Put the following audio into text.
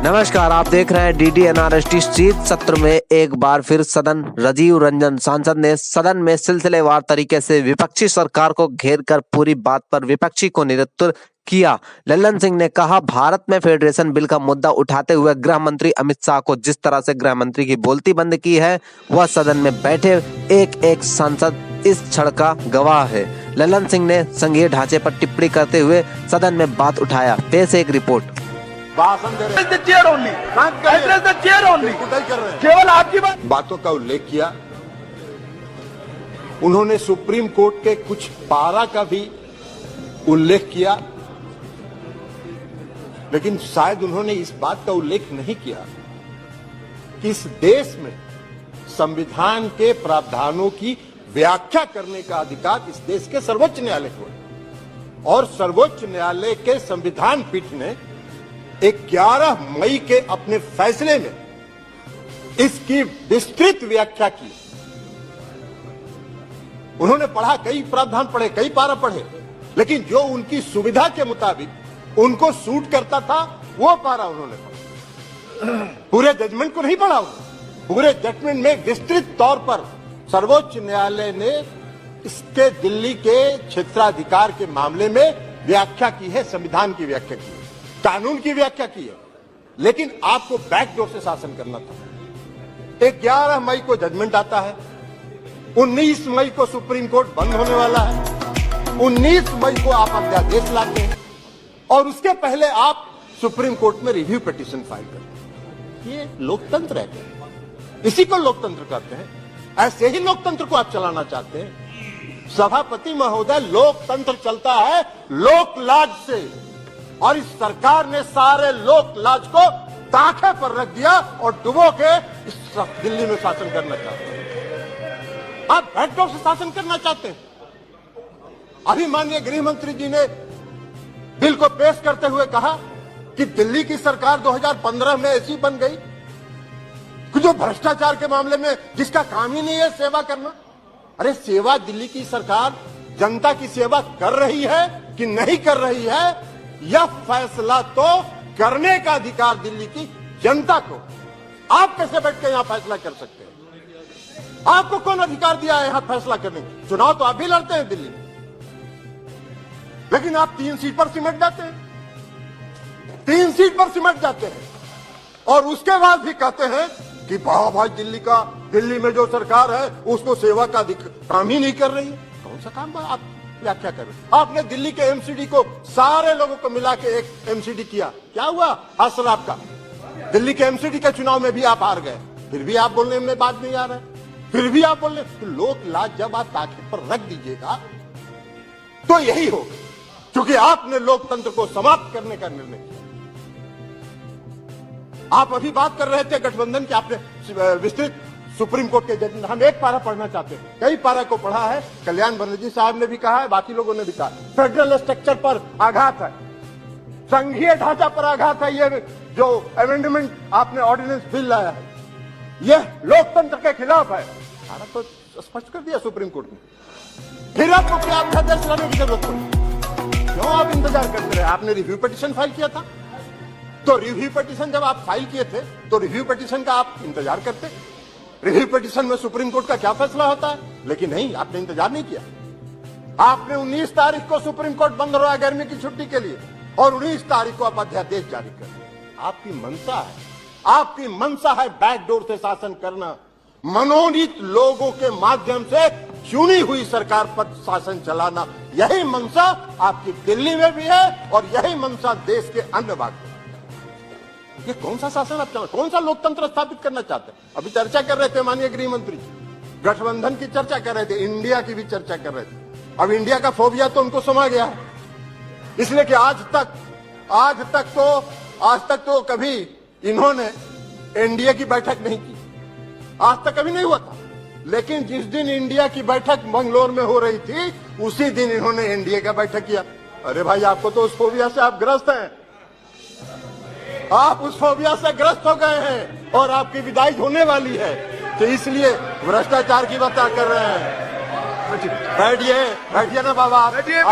नमस्कार, आप देख रहे हैं DDNRST। शीत सत्र में एक बार फिर राजीव रंजन सांसद ने सदन में सिलसिलेवार तरीके से विपक्षी सरकार को घेर कर पूरी बात पर विपक्षी को निरुत्तर किया। लल्लन सिंह ने कहा, भारत में फेडरेशन बिल का मुद्दा उठाते हुए गृह मंत्री अमित शाह को जिस तरह से गृह मंत्री की बोलती बंद की है, वह सदन में बैठे एक एक सांसद इस क्षण का गवाह है। लल्लन सिंह ने संघीय ढांचे पर टिप्पणी करते हुए सदन में बात उठाया। पेश एक रिपोर्ट। केवल आपकी बातों का उल्लेख किया। उन्होंने सुप्रीम कोर्ट के कुछ पारा का भी उल्लेख किया, लेकिन शायद उन्होंने इस बात का उल्लेख नहीं किया कि इस देश में संविधान के प्रावधानों की व्याख्या करने का अधिकार इस देश के सर्वोच्च न्यायालय को है और सर्वोच्च न्यायालय के संविधान पीठ ने 11 मई के अपने फैसले में इसकी विस्तृत व्याख्या की। उन्होंने पढ़ा, कई प्रावधान पढ़े, कई पारा पढ़े, लेकिन जो उनकी सुविधा के मुताबिक उनको सूट करता था वो पारा उन्होंने पढ़ा। पूरे जजमेंट को नहीं पढ़ा उन्होंने। पूरे जजमेंट में विस्तृत तौर पर सर्वोच्च न्यायालय ने इसके दिल्ली के क्षेत्राधिकार के मामले में व्याख्या की है, संविधान की व्याख्या की है, कानून की व्याख्या की है, लेकिन आपको बैकडोर से शासन करना था। 11 मई को जजमेंट आता है, 19 मई को सुप्रीम कोर्ट बंद होने वाला है, 19 मई को आप अध्यादेश लाते हैं और उसके पहले आप सुप्रीम कोर्ट में रिव्यू पिटीशन फाइल करते हैं। ये लोकतंत्र है, इसी को लोकतंत्र कहते हैं। ऐसे ही लोकतंत्र को आप चलाना चाहते हैं। सभापति महोदय, लोकतंत्र चलता है लोकलाज से, और इस सरकार ने सारे लोक लाज को ताखे पर रख दिया और डुबो के इस दिल्ली में शासन करना चाहते हैं। आप बैकडोर से शासन करना चाहते हैं। अभी माननीय गृह मंत्री जी ने बिल को पेश करते हुए कहा कि दिल्ली की सरकार 2015 में ऐसी बन गई कि जो भ्रष्टाचार के मामले में जिसका काम ही नहीं है सेवा करना। अरे सेवा दिल्ली की सरकार जनता की सेवा कर रही है कि नहीं कर रही है, यह फैसला तो करने का अधिकार दिल्ली की जनता को। आप कैसे बैठ के यहां फैसला कर सकते हैं? आपको कौन अधिकार दिया है यहां फैसला करने का? चुनाव तो आप भी लड़ते हैं दिल्ली में, लेकिन आप 3 सीट पर सिमट जाते हैं, 3 सीट पर सिमट जाते हैं और उसके बाद भी कहते हैं कि भाई दिल्ली में जो सरकार है उसको सेवा का काम ही नहीं कर रही है। कौन सा काम आप व्याख्या करें? आपने दिल्ली के एमसीडी को सारे लोगों को मिला के एक एमसीडी किया, क्या हुआ हासिल आपका? दिल्ली के एमसीडी के चुनाव में भी आप हार गए, फिर भी आप बोलने में बात नहीं आ रहा है, फिर भी आप बोलने। तो लोक लाज जब आप ताकत पर रख दीजिएगा तो यही हो, क्योंकि आपने लोकतंत्र को समाप्त करने का निर्णय किया। आप अभी बात कर रहे थे गठबंधन की, आपने विस्तृत सुप्रीम कोर्ट के जजमेंट, हम एक पारा पढ़ना चाहते हैं, कई पारा को पढ़ा है। कल्याण बनर्जी साहब ने भी कहा है, बाकी लोगों ने भी कहा, फेडरल स्ट्रक्चर पर आघात है, संघीय ढांचा पर आघात है। ये जो अमेंडमेंट आपने ऑर्डिनेंस बिल लाया है, यह लोकतंत्र के खिलाफ है। सारा तो स्पष्ट कर दिया सुप्रीम कोर्ट ने। फिर आपको क्या अध्यादेश लाने की जरूरत पड़ी? क्यों आप इंतजार करते रहे? आपने रिव्यू पिटीशन फाइल किया था, तो रिव्यू पिटीशन जब आप फाइल किए थे तो रिव्यू पिटीशन का आप इंतजार करते। रिव्यू पिटीशन में सुप्रीम कोर्ट का क्या फैसला होता है, लेकिन नहीं, आपने इंतजार नहीं किया। आपने 19 तारीख को सुप्रीम कोर्ट बंद हो रहा है गर्मी की छुट्टी के लिए और 19 तारीख को आप अध्यादेश जारी कर रहे हैं। आपकी मंशा है, आपकी मंशा है बैकडोर से शासन करना, मनोनीत लोगों के माध्यम से चुनी हुई सरकार पर शासन चलाना। यही मंशा आपकी दिल्ली में भी है और यही मंशा देश के अन्य भाग में। ये कौन सा शासन आप चाहते, कौन सा लोकतंत्र स्थापित करना चाहते हैं? अभी चर्चा कर रहे थे माननीय गृह मंत्री, गठबंधन की चर्चा कर रहे थे, इंडिया की भी चर्चा कर रहे थे। अब इंडिया का फोबिया तो उनको समा गया है, इसलिए कि आज तक तो कभी इन्होंने एनडीए की बैठक नहीं की, आज तक कभी नहीं हुआ था। लेकिन जिस दिन इंडिया की बैठक मंगलोर में हो रही थी, उसी दिन इन्होंने एनडीए का बैठक किया। अरे भाई, आपको तो उस फोबिया से आप ग्रस्त हैं, आप उस फोबिया से ग्रस्त हो गए हैं और आपकी विदाई होने वाली है, तो इसलिए भ्रष्टाचार की बात कर रहे हैं। बैठिए ना बाबा, बैठिए।